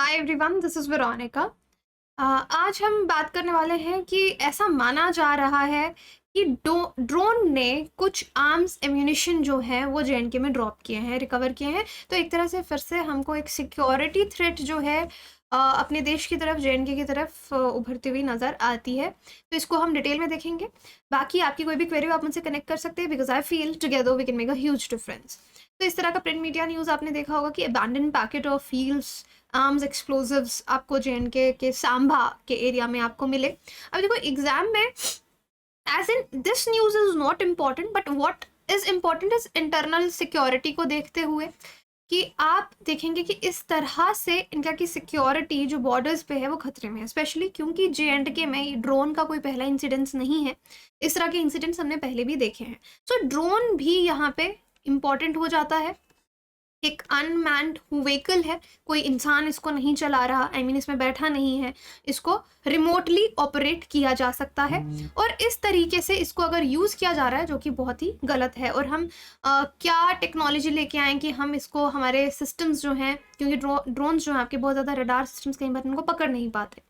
Hi everyone, this is Veronica. आज हम बात करने वाले हैं कि ऐसा माना जा रहा है कि ड्रोन ने कुछ आर्म्स एम्यूनिशन जो है वो जेएनके में ड्रॉप किए हैं, रिकवर किए हैं। तो एक तरह से फिर से हमको एक सिक्योरिटी थ्रेट जो है अपने देश की तरफ, जेएनके की तरफ उभरती हुई नज़र आती है। तो इसको हम डिटेल में देखेंगे। बाकी आपकी कोई भी क्वेरी आप मुझसे कनेक्ट कर सकते हैं, because I feel together we can make a huge difference. तो इस तरह का प्रिंट मीडिया न्यूज़ आपने देखा होगा कि abandon packet of fields arms explosives आपको जेएनके के सांभा के एरिया में आपको मिले। अब देखो एग्जाम में as in this news is not important, but what is important is internal security को देखते हुए कि आप देखेंगे कि इस तरह से इनका की सिक्योरिटी जो बॉर्डर्स पे है वो खतरे में है, स्पेशली क्योंकि जेएंडके में ड्रोन का कोई पहला इंसिडेंस नहीं है। इस तरह के इंसिडेंट्स हमने पहले भी देखे हैं। सो ड्रोन भी यहाँ पे इम्पॉर्टेंट हो जाता है। एक अनमैन्ड व्हीकल है, कोई इंसान इसको नहीं चला रहा, आई मीन इसमें बैठा नहीं है, इसको रिमोटली ऑपरेट किया जा सकता है। और इस तरीके से इसको अगर यूज़ किया जा रहा है, जो कि बहुत ही गलत है। और हम क्या टेक्नोलॉजी लेके आए कि हम इसको हमारे सिस्टम्स जो हैं, क्योंकि ड्रोन्स जो हैं आपके बहुत ज़्यादा रडार सिस्टम्स कई बार इनको पकड़ नहीं पाते।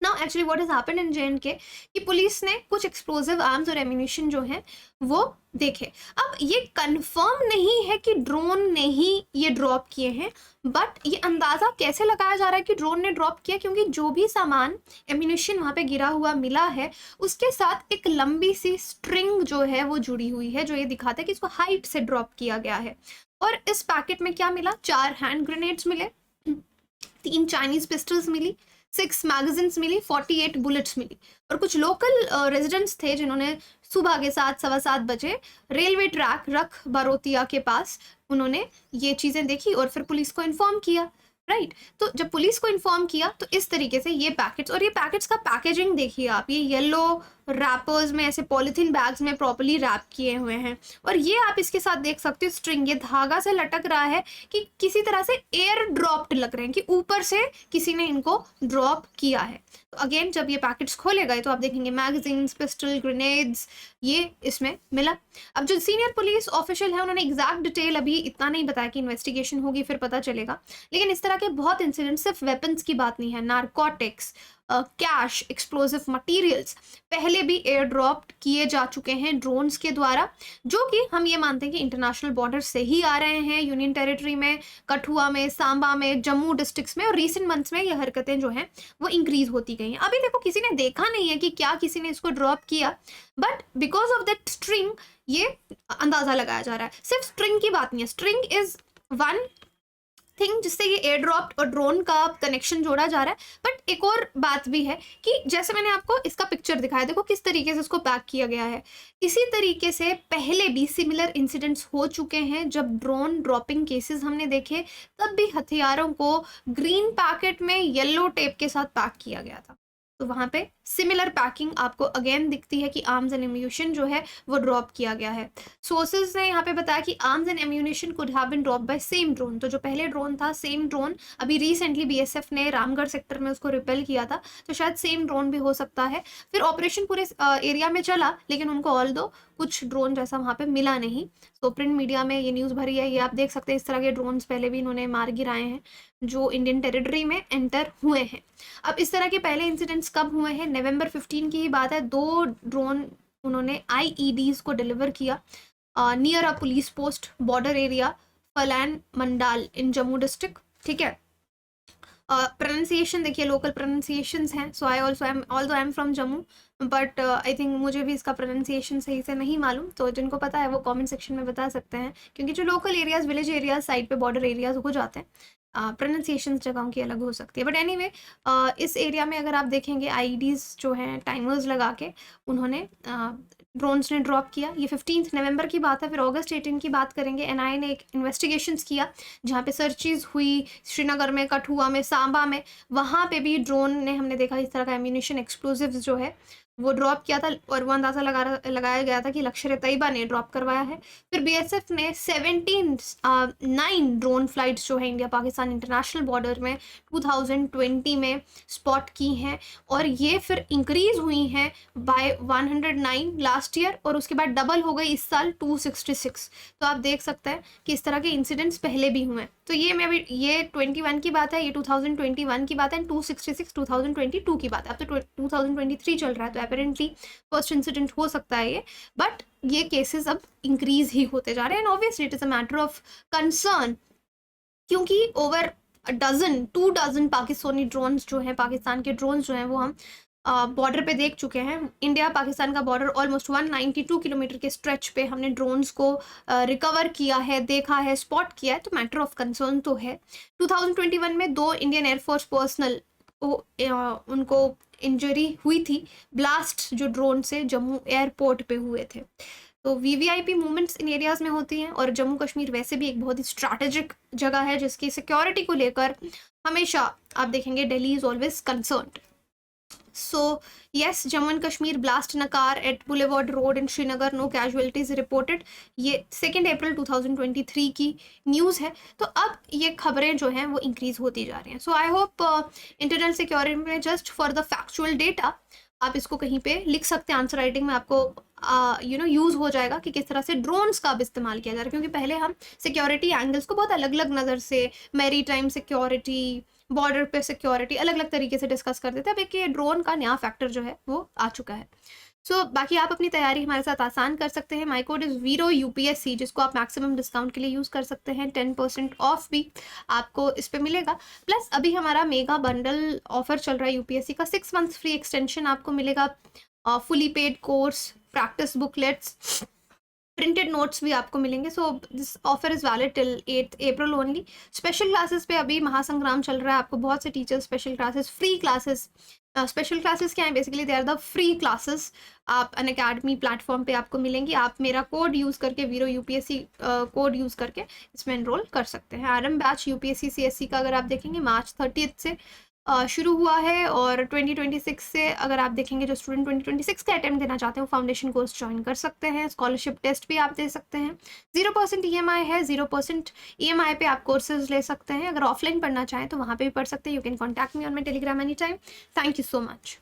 Now actually what is happened in JNK कि पुलिस ने कुछ एक्सप्लोजिव आर्म्स और एम्यूनिशन जो है वो देखे। अब ये कंफर्म नहीं है कि ड्रोन ने ही ये ड्रॉप किए हैं, बट ये अंदाज़ा कैसे लगाया जा रहा है कि ड्रोन ने ड्रॉप किया, क्योंकि जो भी सामान एम्यूनिशन वहाँ पे गिरा हुआ मिला है उसके साथ एक लंबी सी स्ट्रिंग जो है वो जुड़ी हुई है, जो ये दिखाता है कि इसको हाइट से ड्रॉप किया गया है। और इस पैकेट में क्या मिला? 4 हैंड ग्रेनेड्स मिले, 3 चाइनीज पिस्टल्स मिली, 6 मैगजीन्स मिली, 48 बुलेट्स मिली। और कुछ लोकल रेजिडेंट्स थे जिन्होंने सुबह के 7-7:15 रेलवे ट्रैक रख बारोतिया के पास उन्होंने ये चीज़ें देखी और फिर पुलिस को इन्फॉर्म किया। राइट, तो जब पुलिस को इन्फॉर्म किया तो इस तरीके से ये पैकेट्स, और ये पैकेट्स का पैकेजिंग देखिए आप, ये येलो रैपर्स में ऐसे पॉलीथीन बैग्स में प्रॉपर्ली रैप किए हुए हैं। और ये आप इसके साथ देख सकते हो स्ट्रिंग, ये धागा से लटक रहा है कि किसी तरह से एयर ड्रॉप्ड लग रहे हैं, कि ऊपर से किसी ने इनको ड्रॉप किया है। तो अगेन जब ये पैकेट्स खोले गए तो आप देखेंगे मैगजीन्स, पिस्टल, ग्रेनेड्स, ये इसमें मिला। अब जो सीनियर पुलिस ऑफिशियल है उन्होंने एग्जैक्ट डिटेल अभी इतना नहीं बताया कि इन्वेस्टिगेशन होगी फिर पता चलेगा, लेकिन इस तरह के बहुत इंसिडेंट, सिर्फ वेपन्स की बात नहीं है, नारकोटिक्स, कैश, एक्सप्लोजिव मटेरियल्स पहले भी एयर ड्रॉप किए जा चुके हैं ड्रोन्स के द्वारा, जो कि हम ये मानते हैं कि इंटरनेशनल बॉर्डर से ही आ रहे हैं, यूनियन टेरिटरी में, कठुआ में, सांबा में, जम्मू डिस्ट्रिक्ट्स में। और रिसेंट मंथ्स में ये हरकतें जो हैं वो इंक्रीज होती गई हैं। अभी देखो किसी ने देखा नहीं है कि क्या किसी ने इसको ड्रॉप किया, but because of that string ये अंदाजा लगाया जा रहा है। सिर्फ स्ट्रिंग की बात नहीं है, स्ट्रिंग इज वन थिंग जिससे ये एयर ड्रॉप और ड्रोन का कनेक्शन जोड़ा जा रहा है। बट एक और बात भी है कि जैसे मैंने आपको इसका पिक्चर दिखाया, देखो किस तरीके से इसको पैक किया गया है। इसी तरीके से पहले भी सिमिलर इंसिडेंट्स हो चुके हैं। जब ड्रोन ड्रॉपिंग केसेस हमने देखे तब भी हथियारों को ग्रीन पैकेट में येलो टेप के साथ पैक किया गया था। तो वहाँ पे सिमिलर पैकिंग आपको अगेन दिखती है कि आर्म्स एंड एम्यूनिशन जो है वो ड्रॉप किया गया है। सोर्सेज ने यहाँ पे बताया कि arms and ammunition could have been drop by same drone. तो जो पहले ड्रोन था, सेम ड्रोन, अभी रिसेंटली बीएसएफ ने रामगढ़ सेक्टर में उसको रिपेल किया था, तो शायद सेम ड्रोन भी हो सकता है। फिर ऑपरेशन पूरे एरिया में चला, लेकिन उनको ऑल दो कुछ ड्रोन जैसा वहाँ पे मिला नहीं। तो प्रिंट मीडिया में ये न्यूज़ भरी है, ये आप देख सकते हैं। इस तरह के ड्रोन्स पहले भी इन्होंने मार गिराए हैं जो इंडियन टेरिटरी में एंटर हुए हैं। अब इस तरह के पहले इंसिडेंट्स कब हुए हैं? नवंबर 15 की ही बात है। 2 ड्रोन उन्होंने आईईडीज को डिलीवर किया near a police post, border area, Phallain Mandal in Jammu district. ठीक है, प्रोनाउंसिएशन देखिए, लोकल प्रोनाउंसिएशंस हैं। So I also am, although I am from Jammu, but I think मुझे भी इसका प्रोनाउंसिएशन सही से नहीं मालूम, तो जिनको पता है वो कमेंट सेक्शन में बता सकते हैं, क्योंकि जो local areas, village areas, side पे बॉर्डर एरियाज हो जाते हैं, प्रोनाउंसिएशंस जगहों की अलग हो सकती है। बट एनीवे इस एरिया में अगर आप देखेंगे आईडीज जो हैं टाइमर्स लगा के उन्होंने ड्रोन्स ने ड्रॉप किया। ये 15 नवंबर की बात है। फिर अगस्त 18 की बात करेंगे, एनआईए ने एक इन्वेस्टिगेशंस किया जहाँ पे सर्चेज हुई श्रीनगर में, कठुआ में, सांबा में। वहाँ पे भी ड्रोन ने, हमने देखा इस तरह का एम्यूनिशन, एक्सप्लोजिव्स जो है वो ड्रॉप किया था, और वो अंदाज़ा लगाया गया था कि लश्कर तैयबा ने ड्रॉप करवाया है। फिर बीएसएफ ने 9 ड्रोन फ्लाइट्स जो है इंडिया पाकिस्तान इंटरनेशनल बॉर्डर में 2020 में स्पॉट की हैं, और ये फिर इंक्रीज हुई हैं बाय 109 लास्ट ईयर, और उसके बाद डबल हो गई इस साल 266। तो आप देख सकते हैं कि इस तरह के इंसिडेंट्स पहले भी हुए हैं। तो ये मैं अभी ये 21 की बात है, ये 2021 की बात है, 266 2022 की बात है। अब तो 2023 चल रहा है, तो अपेरेंटली फर्स्ट इंसिडेंट हो सकता है ये, बट ये केसेस अब इंक्रीज ही होते जा रहे हैं। And obviously it is a matter of concern, क्योंकि over two dozen Pakistani drones जो हैं, पाकिस्तान के ड्रोन्स जो हैं वो हम बॉर्डर पे देख चुके हैं। इंडिया पाकिस्तान का बॉर्डर ऑलमोस्ट 192 किलोमीटर के स्ट्रेच पे हमने ड्रोन्स को रिकवर किया है, देखा है, स्पॉट किया है, तो मैटर ऑफ कंसर्न तो है। 2021 में 2 इंडियन एयरफोर्स पर्सनल उनको इंजरी हुई थी, ब्लास्ट जो ड्रोन से जम्मू एयरपोर्ट पे हुए थे। तो वीवीआईपी मूवमेंट्स इन एरियाज़ में होती हैं, और जम्मू कश्मीर वैसे भी एक बहुत ही स्ट्रैटेजिक जगह है जिसकी सिक्योरिटी को लेकर हमेशा आप देखेंगे Delhi is always concerned. So yes, Jammu and Kashmir blast in a car at Boulevard Road in Srinagar, no casualties reported। ये 2 अप्रैल 2023 की न्यूज़ है। तो अब ये खबरें जो हैं वो इंक्रीज होती जा रही हैं। So I hope internal security में just for the factual data आप इसको कहीं पे लिख सकते हैं, आंसर राइटिंग में आपको यूज़ हो जाएगा कि किस तरह से ड्रोन्स का अब इस्तेमाल किया जा रहा है। क्योंकि पहले हम सिक्योरिटी एंगल्स को बहुत अलग अलग नज़र से, मैरी टाइम सिक्योरिटी, बॉर्डर पे सिक्योरिटी, अलग अलग तरीके से डिस्कस करते थे। अब एक ये ड्रोन का नया फैक्टर जो है वो आ चुका है। सो बाकी आप अपनी तैयारी हमारे साथ आसान कर सकते हैं। माई कोड इज़ वीरो यूपीएससी, जिसको आप मैक्सिमम डिस्काउंट के लिए यूज़ कर सकते हैं। 10% ऑफ भी आपको इस पर मिलेगा। प्लस अभी हमारा मेगा बंडल ऑफर चल रहा है यूपीएससी का, 6 मंथ्स फ्री एक्सटेंशन आपको मिलेगा, fully paid course, practice booklets, printed notes भी आपको मिलेंगे। So this offer is valid till 8 April only. Special classes पे अभी महासंग्राम चल रहा है, आपको बहुत से teachers special classes, free classes, special classes क्या है basically, they are the free classes, आप अन अकेडमी प्लेटफॉर्म पे आपको मिलेंगी। आप मेरा कोड यूज़ करके, वीरो यूपीएससी कोड यूज़ करके इसमें एनरोल कर सकते हैं। आरएम बैच यूपीएससी सीएससी का अगर आप देखेंगे मार्च 30 से शुरू हुआ है, और 2026 से अगर आप देखेंगे जो स्टूडेंट 2026 का अटेम्प्ट देना चाहते हैं वो फाउंडेशन कोर्स ज्वाइन कर सकते हैं। स्कॉलरशिप टेस्ट भी आप दे सकते हैं। 0% ईएमआई है, 0% ईएमआई पे आप कोर्सेज ले सकते हैं। अगर ऑफलाइन पढ़ना चाहें तो वहाँ पे भी पढ़ सकते हैं। You can contact me on my Telegram any time. Thank you so much.